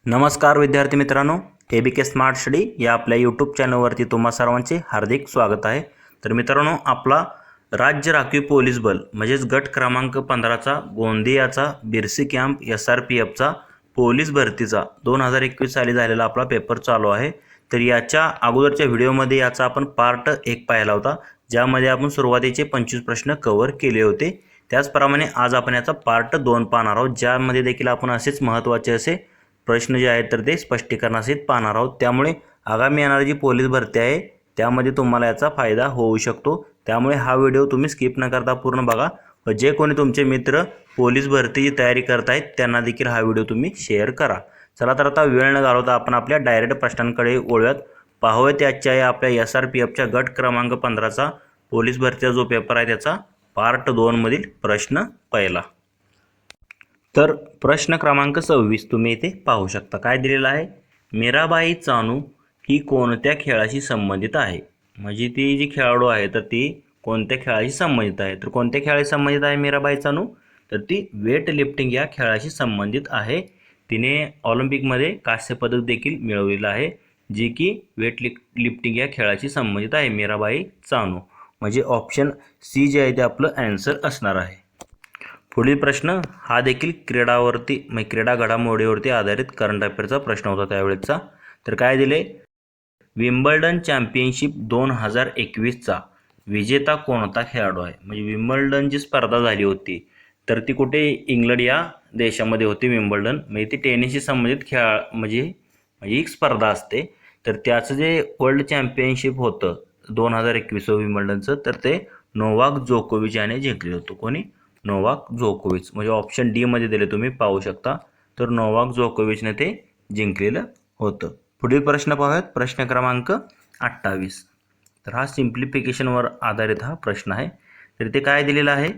नमस्कार विद्यार्थी मित्रांनो, ABK स्मार्ट स्टडी या आपल्या यूट्यूब चॅनलवरती तुम्हा सर्वांचे हार्दिक स्वागत आहे। तर मित्रांनो, आपला राज्य राखीव पोलीस बल म्हणजेच गट क्रमांक 15चा गोंदियाचा बिरसी कॅम्प SRPFचा पोलीस भरतीचा 2021 साली झालेला आपला पेपर चालू आहे। तर याच्या अगोदरच्या व्हिडिओमध्ये याचा आपण पार्ट 1 पाहिला होता, ज्यामध्ये आपण सुरुवातीचे 25 प्रश्न कव्हर केले होते। त्याचप्रमाणे आज आपण याचा पार्ट 2 पाहणार आहोत, ज्यामध्ये देखील आपण असेच महत्त्वाचे असे प्रश्न जे आहेत तर ते स्पष्टीकरणासहित पाहणार आहोत। त्यामुळे आगामी येणारी जी पोलीस भरती आहे त्यामध्ये तुम्हाला याचा फायदा होऊ शकतो। त्यामुळे हा व्हिडिओ तुम्ही स्किप न करता पूर्ण बघा व जे कोणी तुमचे मित्र पोलीस भरतीची तयारी करत आहेत त्यांना देखील हा व्हिडिओ तुम्ही शेअर करा। चला तर आता वेळ न घालवता आपण आपल्या डायरेक्ट प्रश्नांकडे वळूयात। पाहूयात आजच्या या आपल्या SRPFच्या गट क्रमांक 15चा पोलीस भरतीचा जो पेपर आहे त्याचा पार्ट 2 मधील प्रश्न पहिला। तर प्रश्न क्रमांक 26 तुम्ही इथे पाहू शकता। काय दिलेला आहे? मीराबाई चानू ही कोणत्या खेळाशी संबंधित आहे? म्हणजे ती जी खेळाडू आहे तर ती कोणत्या खेळाशी संबंधित आहे? तर कोणत्या खेळाशी संबंधित आहे मीराबाई चानू? तर ती वेट लिफ्टिंग या खेळाशी संबंधित आहे। तिने ऑलिम्पिकमध्ये कांस्य पदक देखील मिळवलेलं आहे, जे की वेट लिफ्टिंग या खेळाशी संबंधित आहे मीराबाई चानू। म्हणजे ऑप्शन सी जे आहे ते आपलं आन्सर असणार आहे। पुढील प्रश्न हा देखील क्रीडावरती म्हणजे क्रीडा घडामोडीवरती आधारित करंट अफेअरचा प्रश्न होता त्यावेळेचा। तर काय दिले? विम्बल्डन चॅम्पियनशिप 2021चा विजेता कोणता खेळाडू आहे? म्हणजे विम्बल्डन जी स्पर्धा झाली होती तर ती कुठे? इंग्लंड या देशामध्ये होती विम्बल्डन। म्हणजे ती टेनिसशी संबंधित म्हणजे एक स्पर्धा असते। तर त्याचं जे वर्ल्ड चॅम्पियनशिप होतं 2021 विम्बल्डनचं, तर ते नोवाक जोकोविच याने जिंकले होते। कोणी? नोवाक जोकोविच। म्हणजे ऑप्शन डी मध्ये दिले तुम्ही पाहू शकता। तर नोवाक जोकोविचने ते जिंकलेलं होतं। पुढील प्रश्न पाहूयात, प्रश्न क्रमांक 28। तर हा सिम्प्लिफिकेशनवर आधारित हा प्रश्न आहे। तर ते काय दिलेलं आहे?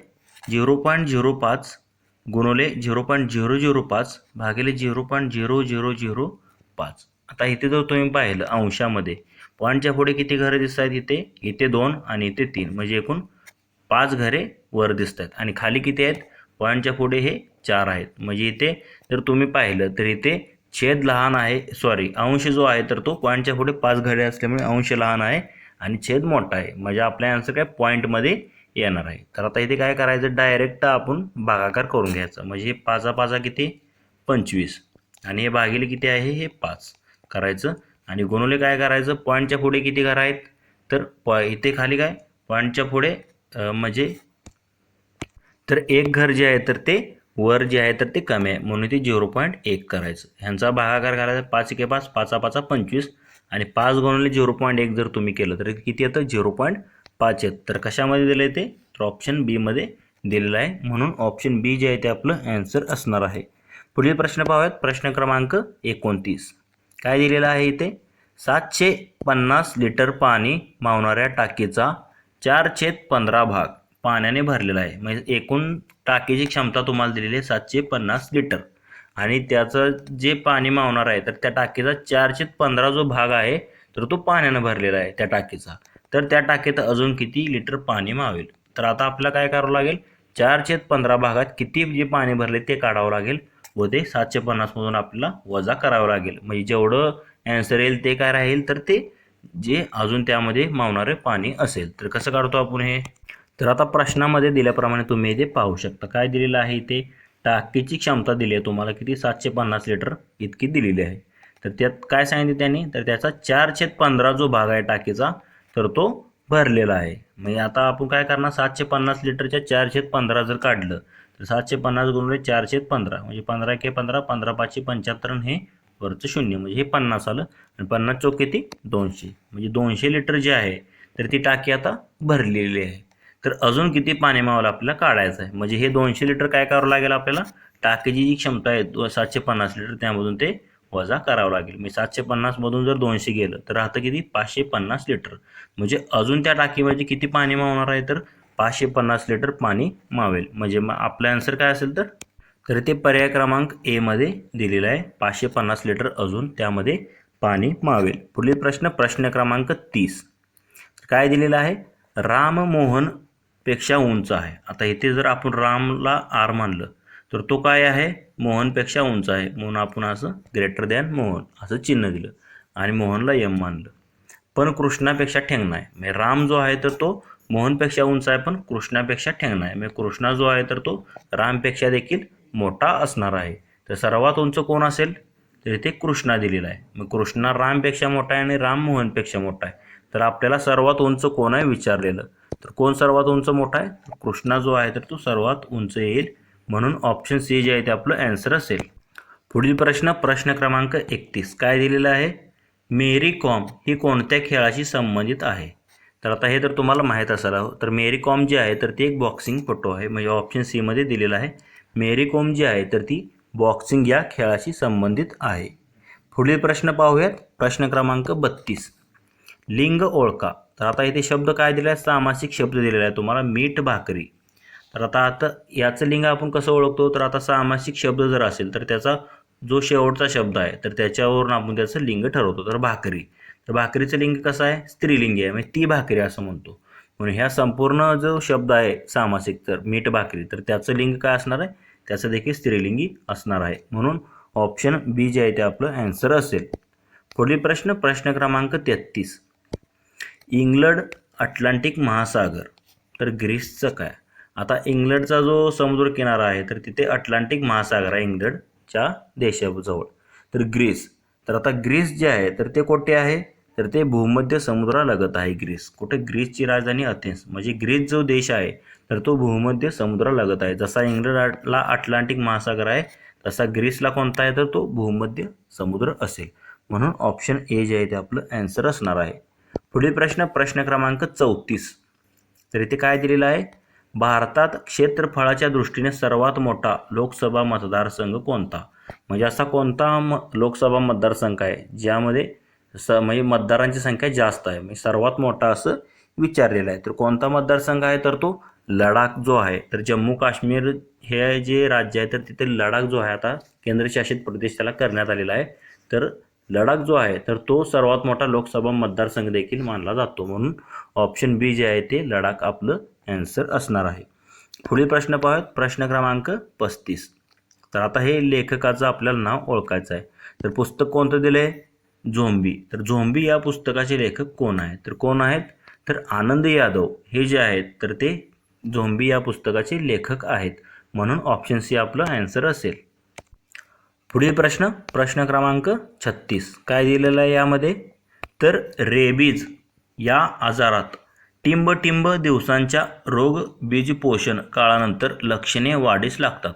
0.05 गुणिले 0.005 भागिले 0.0005। आता इथे जर तुम्ही पाहिलं अंशामध्ये पॉईंटच्या पुढे किती घरे दिसत आहेत? इथे 2 आणि इथे 3, म्हणजे एकूण 5 घरे वर दिसत आहेत। आणि खाली किती आहेत? पॉईंटच्या पुढे हे 4 आहेत। म्हणजे इथे जर तुम्ही पाहिलं तर इथे छेद लहान आहे, अंश जो आहे तर तो पॉईंटच्या पुढे 5 घरे असल्यामुळे अंश लहान आहे आणि छेद मोठा आहे। म्हणजे आपल्या आन्सर काय पॉईंटमध्ये येणार आहे। तर आता इथे काय करायचं? डायरेक्ट आपण भागाकार करून घ्यायचा। म्हणजे 5 किती? 25 आणि हे भागिले किती आहे? हे 5 करायचं आणि गुणिले काय करायचं? पॉईंटच्या पुढे किती घरं आहेत? तर इथे खाली काय? पॉईंटच्या पुढे म्हणजे तर एक घर जे आहे तर ते वर जे आहे तर ते कमी आहे, म्हणून ते 0.1 करायचं। ह्यांचा भागाकार करायचा 5 एके 5, 5 5 25 आणि 5 गुणिले 0.1 जर तुम्ही केलं तर किती येतं? 0.5 येतं। तर कशामध्ये दिलं आहे ते? तर ऑप्शन बी मध्ये दिलेलं आहे, म्हणून ऑप्शन बी जे आहे ते आपलं आन्सर असणार आहे। पुढील प्रश्न पाहूयात, प्रश्न क्रमांक 29। काय दिलेलं आहे इथे? 750 लिटर पाणी मावणाऱ्या टाकीचा 4/15 भाग पाण्याने भरलेला आहे। म्हणजे एकूण टाकीची क्षमता तुम्हाला दिलेली आहे 750 लिटर आणि त्याचं जे पाणी मावणार आहे तर त्या टाकीचा 4/15 जो भाग आहे तर तो पाण्याने भरलेला आहे त्या टाकीचा। तर त्या टाकीत अजून किती लिटर पाणी मावेल? तर आता आपल्याला काय करावं लागेल? 4/15 भागात किती जे पाणी भरले ते काढावं लागेल व ते 750 मधून आपल्याला वजा करावं लागेल। म्हणजे जेवढं आन्सर येईल ते काय राहील? तर ते जे अजून त्यामध्ये मावणारे पाणी असेल। तर कसं काढतो आपण हे? तर आता प्रश्नामध्ये दिल्याप्रमाणे तुम्ही इथे पाहू शकता। काय दिलेलं आहे इथे? टाकीची क्षमता दिली आहे तुम्हाला किती? 750 लिटर इतकी दिलेली आहे। तर त्यात काय सांगितले त्यांनी? तर त्याचा 4/15 जो भाग आहे टाकीचा तर तो भरलेला आहे। म्हणजे आता आपण काय करणार? 750 लिटरच्या 4/15 जर काढलं तर 750 गुणिले 4/15 म्हणजे 15 एके 15, 15 5 75 आणि हे वरचं 0 म्हणजे हे 50 आलं आणि 50 चौक किती? 200। म्हणजे 200 लिटर जे आहे तर ती टाकी आता भरलेली आहे। तर अजून किती पाणी मावलं आपल्याला काढायचं आहे। म्हणजे हे 200 लिटर काय करावं लागेल आपल्याला? टाकीची जी क्षमता आहे 750 लिटर त्यामधून ते वजा करावं लागेल। म्हणजे 750 मधून जर 200 गेलं तर राहतं किती? 550 लिटर। म्हणजे अजून त्या टाकीमध्ये किती पाणी मावणार आहे? तर 550 लिटर पाणी मावेल। म्हणजे आपला आन्सर काय असेल? तर ते पर्याय क्रमांक ए मध्ये दिलेलं आहे, 550 लिटर अजून त्यामध्ये पाणी मावेल। पुढील प्रश्न, प्रश्न क्रमांक 30। काय दिलेलं आहे? राम मोहन पेक्षा उंच आहे। आता इथे जर आपण रामला आर मानलं तर तो काय आहे, मोहनपेक्षा उंच आहे, म्हणून आपण असं ग्रेटर दॅन मोहन असं चिन्ह दिलं आणि मोहनला यम मानलं. पण कृष्णापेक्षा ठेंगणा आहे, म्हणजे राम जो आहे तर तो मोहनपेक्षा उंच आहे पण कृष्णापेक्षा ठेंगणा आहे, म्हणजे कृष्णा जो आहे तर तो रामपेक्षा देखील मोठा असणार आहे. तर सर्वात उंच कोण असेल, तर इथे कृष्णा दिलेला आहे. मग कृष्णा रामपेक्षा मोठा आहे आणि राम मोहनपेक्षा मोठा आहे. तर आपल्याला सर्वात उंच कोण आहे विचारलेलं, तर कोण सर्वात उंच मोठा आहे, तर कृष्णा जो आहे तर तो सर्वात उंच येईल, म्हणून ऑप्शन सी जे आहे ते आपलं आन्सर असेल. पुढील प्रश्न, प्रश्न क्रमांक 31 काय दिलेला आहे, मेरी कॉम ही कोणत्या खेळाशी संबंधित आहे. तर आता हे तर तुम्हाला माहीत असायला हवं. तर मेरी कॉम जी आहे तर ती एक बॉक्सिंगपटू आहे, म्हणजे ऑप्शन सी मध्ये दिलेला आहे. मेरी कॉम जी आहे तर ती बॉक्सिंग या खेळाशी संबंधित आहे. पुढील प्रश्न पाहूयात, प्रश्न क्रमांक 32 लिंग ओळखा. तर आता इथे शब्द काय दिला आहे, सामासिक शब्द दिलेला आहे तुम्हाला, मीठ भाकरी. तर आता याचं लिंग आपण कसं ओळखतो, तर आता सामासिक शब्द जर असेल तर त्याचा जो शेवटचा शब्द आहे तर त्याच्यावरून आपण त्याचं लिंग ठरवतो. तर भाकरी, तर भाकरीचं लिंग कसं आहे, स्त्रीलिंगी आहे, म्हणजे ती भाकरी असं म्हणतो. म्हणून ह्या संपूर्ण जो शब्द आहे सामासिक, तर मीठ भाकरी, तर त्याचं लिंग काय असणार आहे, त्याचं देखील स्त्रीलिंगी असणार आहे. म्हणून ऑप्शन बी जे आहे ते आपलं आन्सर असेल. पुढील प्रश्न, प्रश्न क्रमांक 33 इंग्लंड अटलांटिक महासागर, तर ग्रीसचं काय. आता इंग्लंडचा जो समुद्र किनारा आहे तर तिथे अटलांटिक महासागर आहे इंग्लंडच्या देशाजवळ. तर ग्रीस, तर आता ग्रीस जे आहे तर ते कुठे आहे, तर ते भूमध्य समुद्रालगत आहे ग्रीस. कुठे, ग्रीसची राजधानी अथेन्स, म्हणजे ग्रीस जो देश आहे तर तो भूमध्य समुद्रालगत आहे. जसा इंग्लंडला अटलांटिक महासागर आहे तसा ग्रीसला कोणता आहे, तर तो भूमध्य समुद्र असेल. म्हणून ऑप्शन ए जे आहे ते आपलं आन्सर असणार आहे. पुढील प्रश्न, प्रश्न क्रमांक 34 तर इथे काय दिलेलं आहे, भारतात क्षेत्रफळाच्या दृष्टीने सर्वात मोठा लोकसभा मतदारसंघ कोणता. म्हणजे असा कोणता लोकसभा मतदारसंघ आहे ज्यामध्ये म्हणजे मतदारांची संख्या जास्त आहे, म्हणजे सर्वात मोठा असं विचारलेलं आहे. तर कोणता मतदारसंघ आहे, तर तो लडाख जो आहे. तर जम्मू काश्मीर हे जे राज्य आहे तर तिथे लडाख जो आहे आता केंद्रशासित प्रदेश त्याला करण्यात आलेला आहे. तर लडाख जो आहे तर तो सर्वात मोठा लोकसभा मतदारसंघ देखील मानला जातो. म्हणून ऑप्शन बी जे आहे ते लडाख आपलं आन्सर असणार आहे. पुढील प्रश्न पाहूयात, प्रश्न क्रमांक 35 तर आता हे लेखकाचं आपल्याला नाव ओळखायचं आहे. तर पुस्तक कोणतं दिलं आहे, झोंबी. तर झोंबी या पुस्तकाचे लेखक कोण आहेत, तर कोण आहेत, तर आनंद यादव हे जे आहेत तर ते झोंबी या पुस्तकाचे लेखक आहेत. म्हणून ऑप्शन सी आपलं आन्सर असेल. पुढील प्रश्न, प्रश्न क्रमांक 36 काय दिलेलं आहे यामध्ये, तर रेबीज या आजारात टिंब दिवसांच्या रोग बीज पोषण काळानंतर लक्षणे वाढीस लागतात.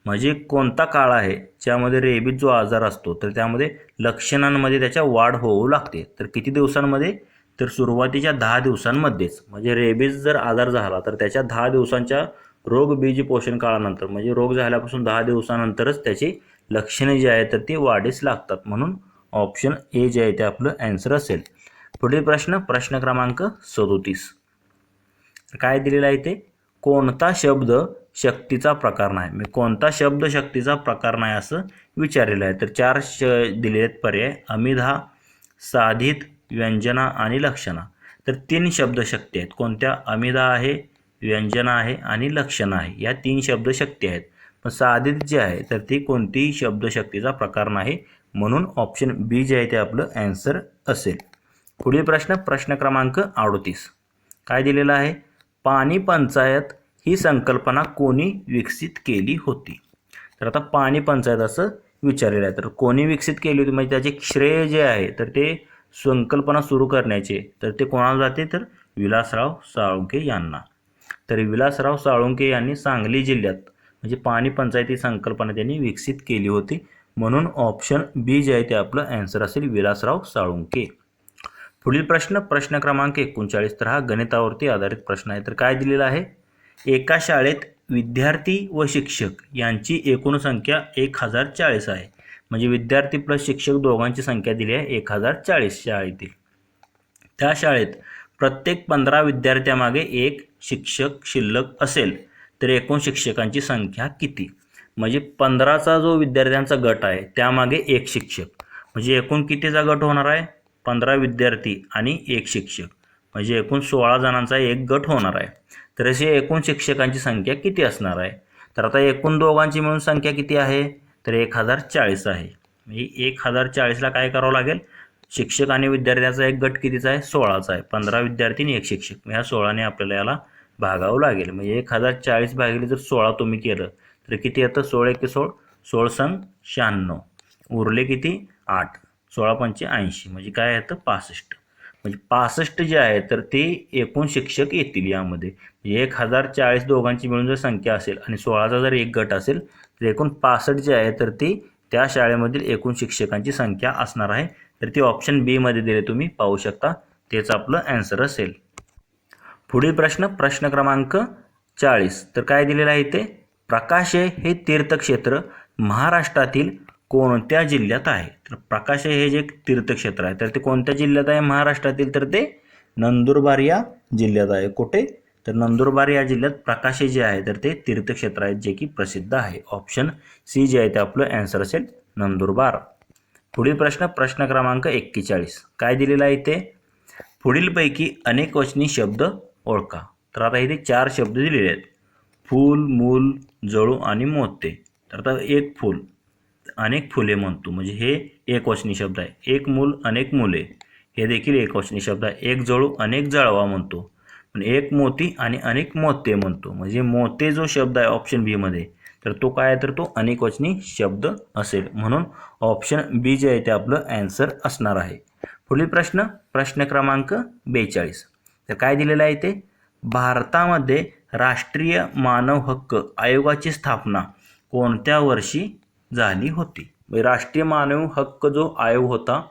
म्हणजे कोणता काळ आहे ज्यामध्ये रेबीज जो आजार असतो तर त्यामध्ये लक्षणांमध्ये त्याच्या वाढ होऊ लागते. तर किती दिवसांमध्ये, तर सुरुवातीच्या 10 दिवसांमध्येच. म्हणजे रेबीज जर आजार झाला तर त्याच्या 10 दिवसांच्या रोग बीज पोषण काळानंतर, म्हणजे रोग झाल्यापासून 10 दिवसानंतरच त्याची लक्षणे जी आहेत तर ती वाढीस लागतात. म्हणून ऑप्शन ए जे आहे ते आपलं आन्सर असेल. पुढील प्रश्न, प्रश्न क्रमांक 37 काय दिलेला आहे ते, कोणता शब्द शक्तीचा प्रकार नाही. म्हणजे कोणता शब्द शक्तीचा प्रकार नाही असं विचारलेलं आहे. तर 4 दिलेले आहेत पर्याय, अमिधा, साधित, व्यंजना आणि लक्षणा. तर 3 शब्द शक्ती आहेत. कोणत्या, अमिधा आहे, व्यंजना आहे आणि लक्षणा आहे, या 3 शब्द शक्ती आहेत. पण साधित जे आहे तर ती कोणतीही शब्दशक्तीचा प्रकार नाही. म्हणून ऑप्शन बी जे आहे ते आपलं आन्सर असेल. पुढील प्रश्न, प्रश्न क्रमांक 38 काय दिलेला आहे, पाणी पंचायत ही संकल्पना कोणी विकसित केली होती. तर आता पाणी पंचायत असं विचारलेलं आहे. तर कोणी विकसित केली होती, म्हणजे त्याचे श्रेय जे आहे तर ते संकल्पना सुरू करण्याचे तर ते कोणाला जाते, तर विलासराव साळुंखे यांना. तर विलासराव साळुंखे यांनी सांगली जिल्ह्यात म्हणजे पाणी पंचायती संकल्पना त्यांनी विकसित केली होती. म्हणून ऑप्शन बी जे आहे ते आपलं आन्सर असेल, विलासराव साळुंखे. पुढील प्रश्न, प्रश्न क्रमांक 39 तर हा गणितावरती आधारित प्रश्न आहे. तर काय दिलेला आहे, एका शाळेत विद्यार्थी व शिक्षक यांची एकूण संख्या 1040 आहे. म्हणजे विद्यार्थी प्लस शिक्षक दोघांची संख्या दिली आहे 1040 शाळेतील. त्या शाळेत प्रत्येक 15 विद्यार्थ्यामागे एक शिक्षक शिल्लक असेल तर एकूण शिक्षकांची संख्या किती. म्हणजे 15चा जो विद्यार्थ्यांचा गट आहे त्यामागे एक शिक्षक, म्हणजे एकूण कितीचा गट होणार आहे, 15 विद्यार्थी आणि एक शिक्षक, म्हणजे एकूण 16 जणांचा एक गट होणार आहे. तर अशी एकूण शिक्षकांची संख्या किती असणार आहे, तर आता एकूण दोघांची मिळून संख्या किती आहे, तर 1040 आहे. म्हणजे 1040ला काय करावं लागेल, शिक्षक आणि विद्यार्थ्याचा एक गट कितीचा आहे, 16चा आहे. 15 विद्यार्थी आणि एक शिक्षक. ह्या 16ने आपल्याला याला भागावं लागेल. म्हणजे 1040 भागिले जर 16 तुम्ही केलं तर किती येतं, 16 एके 16, 16 संग 96, उरले किती 8, 16 पंचे 80, म्हणजे काय येतं 65. म्हणजे 65 जे आहे तर ते एकूण शिक्षक येतील यामध्ये. 1040 दोघांची मिळून जर संख्या असेल आणि 16चा जर एक गट असेल तर एकूण 65 जे आहे तर ती त्या शाळेमधील एकूण शिक्षकांची संख्या असणार आहे. तर ती ऑप्शन बी मध्ये दिले, तुम्ही पाहू शकता. तेच आपलं आन्सर असेल. पुढील प्रश्न, प्रश्न क्रमांक 40. तर काय दिलेलं आहे ते, प्रकाशे हे तीर्थक्षेत्र महाराष्ट्रातील कोणत्या जिल्ह्यात आहे. तर प्रकाशे हे जे तीर्थक्षेत्र आहे तर ते कोणत्या जिल्ह्यात आहे महाराष्ट्रातील, तर ते नंदुरबार या जिल्ह्यात आहे. कुठे, तर नंदुरबार या जिल्ह्यात प्रकाशे जे आहे तर ते तीर्थक्षेत्र आहेत जे की प्रसिद्ध आहे. ऑप्शन सी जे आहे ते आपलं आन्सर असेल, नंदुरबार. पुढील प्रश्न, प्रश्न क्रमांक 41. काय दिलेला आहे ते, पुढीलपैकी अनेकवचनी शब्द ओळखा. तर आता इथे 4 शब्द दिलेले आहेत, फूल, मूल, जळू आणि मोते. तर आता एक फूल, अनेक फुले म्हणतो, म्हणजे हे एकवचनी शब्द आहे. एक मूल, अनेक मुले, हे देखील एकवचनी शब्द आहे. एक जळू, अनेक जळवा म्हणतो. पण एक मोती आणि अनेक मोते म्हणतो, म्हणजे मोते जो शब्द आहे ऑप्शन बी मध्ये तर तो काय आहे, तर तो अनेकवचनी शब्द असेल. म्हणून ऑप्शन बी जे आहे ते आपलं आन्सर असणार आहे. पुढील प्रश्न, प्रश्न क्रमांक 42. तर काय दिलेलं आहे ते, भारतामध्ये राष्ट्रीय मानव हक्क आयोगाची स्थापना कोणत्या वर्षी झाली होती. राष्ट्रीय मानव हक्क जो आयोग होता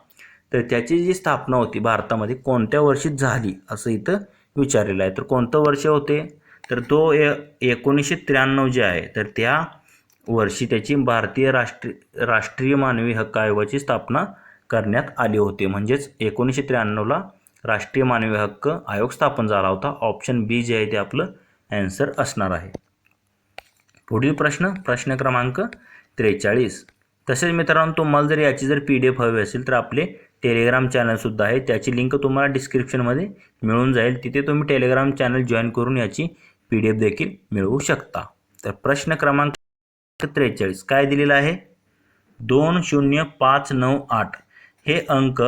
तर त्याची जी स्थापना होती भारतामध्ये कोणत्या वर्षी झाली असं इथं विचारलेलं आहे. तर कोणतं वर्ष होते, तर तो 1993 जे आहे तर त्या वर्षी त्याची भारतीय राष्ट्रीय मानवी हक्क आयोगाची स्थापना करण्यात आली होती. म्हणजेच 1993ला राष्ट्रीय मानवी हक्क आयोग स्थापन झाला होता. ऑप्शन बी जे आहे ते आपलं आन्सर असणार आहे. पुढील प्रश्न, प्रश्न क्रमांक 43. तसेच मित्रांनो, तुम्हाला जर याची जर PDF हवी असेल तर आपले टेलिग्राम चॅनलसुद्धा आहे, त्याची लिंक तुम्हाला डिस्क्रिप्शनमध्ये मिळून जाईल. तिथे तुम्ही टेलिग्राम चॅनल जॉईन करून याची PDF देखील मिळवू शकता. तर प्रश्न क्रमांक 43 काय दिलेला आहे, 20598 हे अंक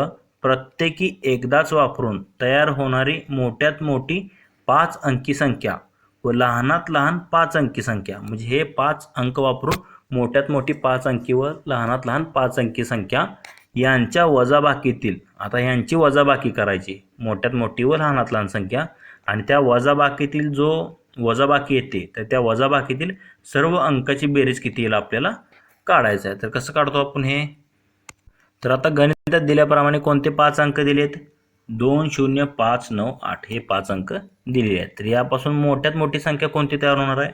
प्रत्येकी एकदाच वापरून तयार होणारी मोठ्यात मोठी 5 अंकी संख्या व लहानात लहान 5 अंकी संख्या. म्हणजे हे 5 अंक वापरून मोठ्यात मोठी 5 अंकी व लहानात लहान 5 अंकी संख्या यांच्या वजाबाकीतील, आता यांची वजाबाकी करायची, मोठ्यात मोठी व लहानात लहान संख्या, आणि त्या वजाबाकीतील जो वजाबाकी येते तर त्या वजाबाकीतील सर्व अंकाची बेरीज किती येईल आपल्याला काढायचं आहे. तर कसं काढतो आपण हे, तर आता गणितात दिल्याप्रमाणे कोणते 5 अंक दिलेत, 20598 हे 5 अंक दिलेले आहेत. तर यापासून मोठ्यात मोठी संख्या कोणती तयार होणार आहे,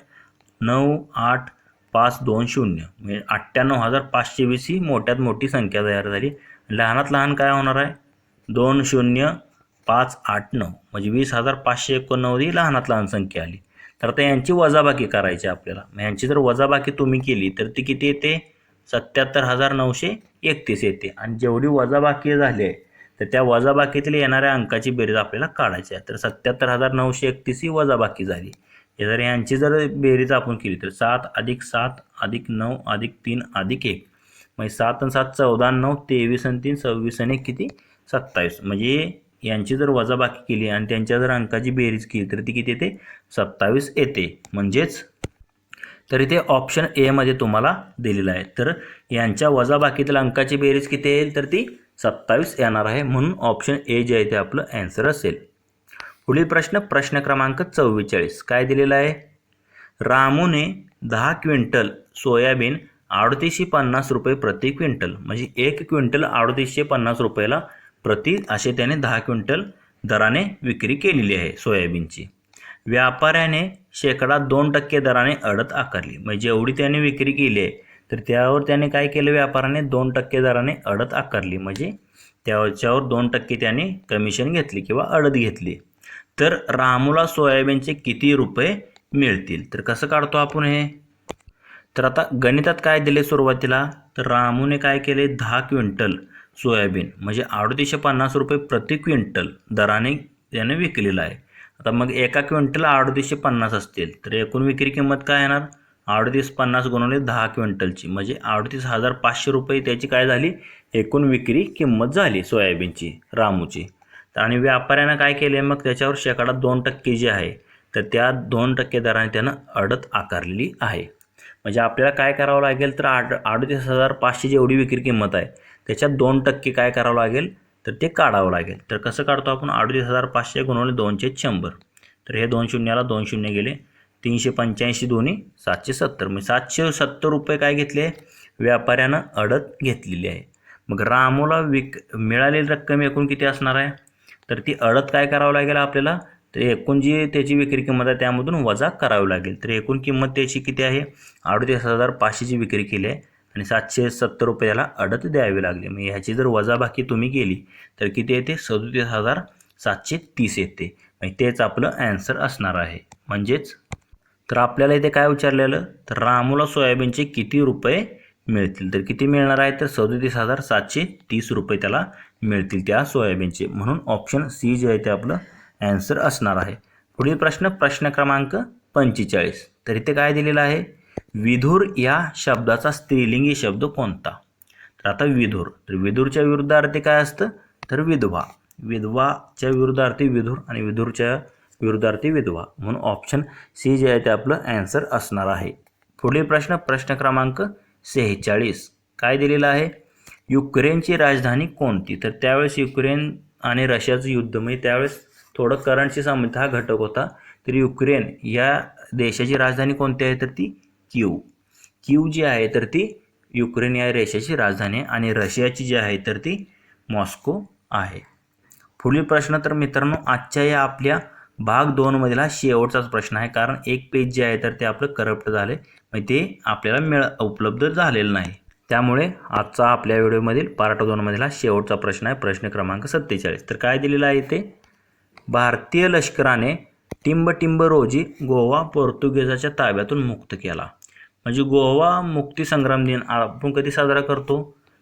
98520, म्हणजे 98,520 ही मोठ्यात मोठी संख्या तयार झाली. लहानात लहान काय होणार आहे, 20589, म्हणजे 20,589 ही लहानात लहान संख्या आली. तर आता यांची वजाबाकी करायची आपल्याला. यांची जर वजाबाकी तुम्ही केली तर ती किती येते, 77,931 येते. आणि जेवढी वजाबाकी झाली आहे तर त्या वजाबाकीतील येणाऱ्या अंकाची बेरीज आपल्याला काढायची आहे. तर 77,931 ही वजाबाकी झाली. हे जर यांची जर बेरीज आपण केली तर 7 + 7 + 9 + 3 + 1, म्हणजे 7 आणि 7 14, 9 23 आणि 3 26 आणि किती 27. म्हणजे यांची जर वजाबाकी केली आणि त्यांच्या जर अंकाची बेरीज केली तर ती किती येते, 27 येते. म्हणजेच तर इथे ऑप्शन ए मध्ये तुम्हाला दिलेलं आहे. तर यांच्या वजाबाकीतील अंकाची बेरीज किती येईल, तर ती 27 येणार आहे. म्हणून ऑप्शन ए जे आहे ते आपलं आन्सर असेल. पुढील प्रश्न, प्रश्न क्रमांक 44. काय दिलेला आहे, रामूने 10 क्विंटल सोयाबीन 3850 रुपये प्रति क्विंटल, म्हणजे 1 क्विंटल 3850 रुपयाला प्रति असे त्याने 10 क्विंटल दराने विक्री केलेली आहे सोयाबीनची. व्यापाऱ्याने शेकडा 2% दराने अडत आकारली. म्हणजे जेवढी त्याने विक्री केली आहे तर त्यावर त्याने काय केलं, व्यापाऱ्याने 2% दराने अडत आकारली, म्हणजे त्याच्यावर 2% त्याने कमिशन घेतली किंवा अडत घेतली. तर रामूला सोयाबीनचे किती रुपये मिळतील. तर कसं काढतो आपण हे, तर आता गणितात काय दिले सुरुवातीला, तर रामूने काय केले, 10 क्विंटल सोयाबीन म्हणजे 3850 रुपये प्रति क्विंटल दराने त्याने विकलेला आहे. आता मग एका क्विंटल 3850 असतील तर एकूण विक्री किंमत काय येणार, 3850 गुणिले 10 क्विंटलची म्हणजे 38,500 रुपये त्याची काय झाली एकूण विक्री किंमत झाली सोयाबीनची रामूची. आणि व्यापाऱ्यानं काय केले मग त्याच्यावर शेकडा 2% जे आहे तर त्या 2% दराने त्यानं अडत आकारलेली आहे. म्हणजे आपल्याला काय करावं लागेल तर 38,500 जेवढी विक्री किंमत आहे त्याच्यात 2% काय करावं लागेल तर ते काढावं लागेल. तर कसं काढतो आपण 38,500 गुणिले 2/100. तर हे 2 शून्याला 2 शून्य गेले 385 दोन्ही 770 म्हणजे 770 रुपये काय घेतले व्यापाऱ्यानं अडत घेतलेली आहे. मग रामूला मिळालेली रक्कम एकूण किती असणार आहे तर ती अडत काय करावं लागेल आपल्याला तर एकूण जी त्याची विक्री किंमत आहे त्यामधून वजा करावी लागेल. तर एकूण किंमत त्याची किती आहे 38,500ची विक्री केली आहे आणि 770 रुपयाला अडत द्यावी लागली. मग ह्याची जर वजाबाकी तुम्ही केली तर किती येते 37,730 येते. म्हणजे तेच आपलं ॲन्सर असणार आहे. म्हणजेच तर आपल्याला इथे काय विचारलेलं तर रामूला सोयाबीनचे किती रुपये मिळतील तर किती मिळणार आहे तर 37,730 रुपये त्याला मिळतील त्या सोयाबीनचे. म्हणून ऑप्शन सी जे आहे ते आपलं ॲन्सर असणार आहे. पुढील प्रश्न क्रमांक 45. तर इथे काय दिलेलं आहे विधुर या शब्दाचा स्त्रीलिंगी शब्द कोणता. तर आता विधुर तर विधुरच्या विरुद्धार्थी काय असतं तर विधवा. विधवाच्या विरुद्धार्थी विधुर आणि विधुरच्या विरुद्धार्थी विधवा. म्हणून ऑप्शन सी जे आहे ते आपलं ॲन्सर असणार आहे. पुढील प्रश्न क्रमांक 46. काय दिलेलं आहे युक्रेनची राजधानी कोणती. तर त्यावेळेस युक्रेन आणि रशियाचं युद्ध म्हणजे त्यावेळेस थोडं करंटशी संबंधित हा घटक होता. तर युक्रेन या देशाची राजधानी कोणती आहे तर ती कीव जी आहे तर ती युक्रेन या देशाची राजधानी आहे आणि रशियाची जी आहे तर ती मॉस्को आहे. पुढील प्रश्न तर मित्रांनो आजच्या या आपल्या भाग 2 मधील हा शेवटचाच प्रश्न आहे कारण एक पेज जे आहे तर ते आपलं करप्ट झाले म्हणजे ते आपल्याला उपलब्ध झालेलं नाही. त्यामुळे आजचा आपल्या व्हिडिओमधील पार्ट 2 मधील हा शेवटचा प्रश्न आहे प्रश्न क्रमांक 47. तर काय दिलेलं आहे इथे भारतीय लष्कराने टिंब रोजी गोवा पोर्तुगीजाच्या ताब्यातून मुक्त केला. म्हणजे गोवा मुक्ती संग्राम दिन आपण कधी साजरा करतो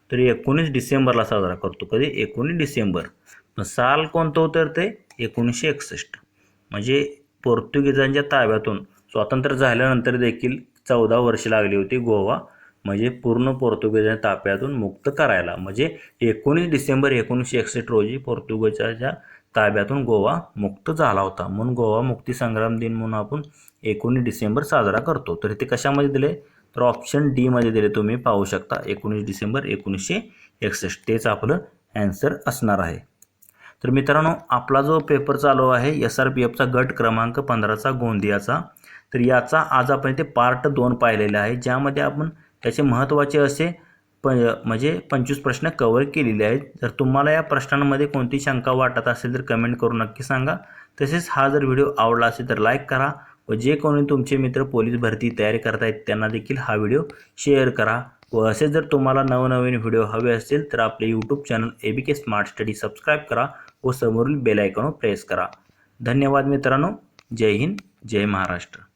तर 19 डिसेंबरला साजरा करतो. कधी 19 डिसेंबर. साल कोणतं होतं ते 1961. म्हणजे पोर्तुगीजांच्या ताब्यातून स्वातंत्र्य झाल्यानंतर देखील 14 वर्ष लागली होती गोवा म्हणजे पूर्ण पोर्तुगीजांच्या ताब्यातून मुक्त करायला. म्हणजे 19 डिसेंबर 1961 रोजी पोर्तुगीजाच्या ताब्यातून गोवा मुक्त झाला होता. म्हणून गोवा मुक्ती संग्राम दिन म्हणून आपण 19 डिसेंबर साजरा करतो. तर ते कशामध्ये दिले तर ऑप्शन डी मध्ये दिले तुम्ही पाहू शकता 19 डिसेंबर 1961 तेच आपलं ॲन्सर असणार आहे. तर मित्रांनो आपला जो पेपर चालू आहे SRPFचा गट क्रमांक 15चा गोंदियाचा तर याचा आज आपण इथे पार्ट 2 पाहिलेला आहे ज्यामध्ये आपण त्याचे महत्त्वाचे असे म्हणजे 25 प्रश्न कव्हर केलेले आहेत. जर तुम्हाला या प्रश्नांमध्ये कोणती शंका वाटत असेल तर कमेंट करून नक्की सांगा. तसेच हा जर व्हिडिओ आवडला असेल तर लाईक करा व जे कोणी तुमचे मित्र पोलीस भरती तयारी करतायत त्यांना देखील हा व्हिडिओ शेअर करा. व असे जर तुम्हाला नवनवीन व्हिडिओ हवे असतील तर आपले YouTube channel ABK smart study subscribe करा व समोरील बेल आयकॉनवर प्रेस करा. धन्यवाद मित्रांनो. जय हिंद जय महाराष्ट्र.